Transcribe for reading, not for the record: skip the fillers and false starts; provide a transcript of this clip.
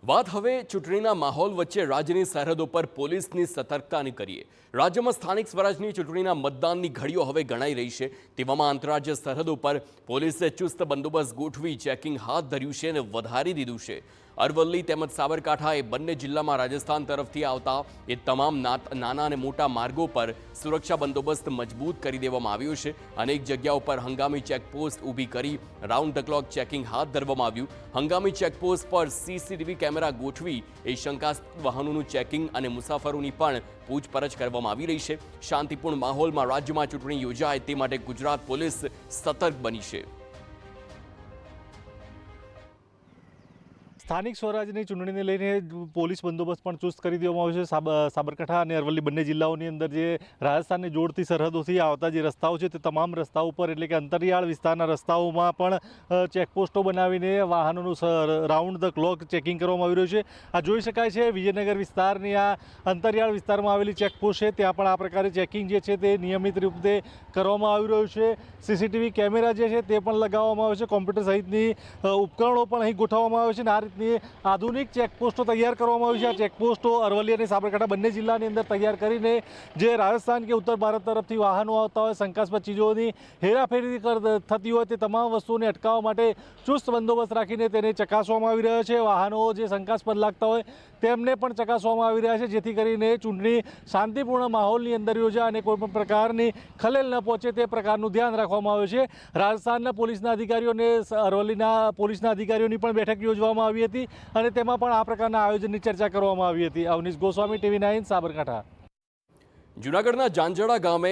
વાત હવે ચૂંટણીના માહોલ વચ્ચે રાજ્યની સરહદો પર પોલીસની સતર્કતાની કરીએ। રાજ્યમાં સ્થાનિક સ્વરાજની ચૂંટણીના મતદાનની ઘડીઓ હવે ગણાઈ રહી છે। તેવામાં આંતરરાજ્ય સરહદો પર પોલીસે ચુસ્ત બંદોબસ્ત ગોઠવી ચેકિંગ હાથ ધર્યું છે અને વધારી દીધું છે। અરવલ્લી તેમજ સાબરકાંઠા એ બંને જિલ્લામાં રાજસ્થાન તરફથી આવતા એ તમામ નાના અને મોટા માર્ગો પર સુરક્ષા બંદોબસ્ત મજબૂત કરી દેવામાં આવ્યો છે। અનેક જગ્યાઓ પર હંગામી ચેકપોસ્ટ ઊભી કરી રાઉન્ડ ધ ક્લોક ચેકિંગ હાથ ધરવામાં આવ્યું। હંગામી ચેકપોસ્ટ પર સીસીટીવી કેમેરા ગોઠવી એ શંકાસ્પદ વાહનોનું ચેકિંગ અને મુસાફરોની પણ પૂછપરછ કરવામાં આવી રહી છે। શાંતિપૂર્ણ માહોલમાં રાજ્યમાં ચૂંટણી યોજાય તે માટે ગુજરાત પોલીસ સતર્ક બની છે। સ્થાનિક સ્વરાજની ચૂંટણીને લઈને પોલીસ બંદોબસ્ત પણ ચુસ્ત કરી દેવામાં આવ્યો છે। સાબરકાંઠા અને અરવલ્લી બંને જિલ્લાઓની અંદર જે રાજસ્થાનને જોડતી સરહદોથી આવતા જે રસ્તાઓ છે તે તમામ રસ્તાઓ પર એટલે કે અંતરિયાળ વિસ્તારના રસ્તાઓમાં પણ ચેકપોસ્ટો બનાવીને વાહનોનું રાઉન્ડ ધ ક્લોક ચેકિંગ કરવામાં આવી રહ્યું છે। આ જોઈ શકાય છે વિજયનગર વિસ્તારની આ અંતરિયાળ વિસ્તારમાં આવેલી ચેકપોસ્ટ છે, ત્યાં પણ આ પ્રકારે ચેકિંગ જે છે તે નિયમિત રીતે કરવામાં આવી રહ્યું છે। સીસીટીવી કેમેરા જે છે તે પણ લગાવવામાં આવે છે, કોમ્પ્યુટર સહિતની ઉપકરણો પણ અહીં ગોઠવવામાં આવે છે અને આ રીતની આધુનિક ચેકપોસ્ટો તૈયાર કરવામાં આવી છે। આ ચેકપોસ્ટો અરવલ્લી અને સાબરકાંઠા બંને જિલ્લાની અંદર તૈયાર કરીને જે રાજસ્થાન કે ઉત્તર ભારત તરફથી વાહનો આવતા હોય, શંકાસ્પદ ચીજોની હેરાફેરી થતી હોય તે તમામ વસ્તુઓને અટકાવવા માટે ચુસ્ત બંદોબસ્ત રાખીને તેને ચકાસવામાં આવી રહ્યો છે। વાહનો જે શંકાસ્પદ લાગતા હોય તેમને પણ ચકાસવામાં આવી રહ્યા છે, જેથી કરીને ચૂંટણી શાંતિપૂર્ણ માહોલની અંદર યોજાય અને કોઈપણ પ્રકારની ખલેલ ન પહોંચે તે પ્રકારનું ધ્યાન રાખવામાં આવ્યું છે। રાજસ્થાનના પોલીસના અધિકારીઓ અને અરવલ્લીના પોલીસના અધિકારીઓની પણ બેઠક યોજવામાં આવી હતી અને તેમાં પણ આ પ્રકારના આયોજનની ચર્ચા કરવામાં આવી હતી। અવનીશ ગોસ્વામી, TV9 સાબરકાંઠા। જૂનાગઢના જાંજડા ગામે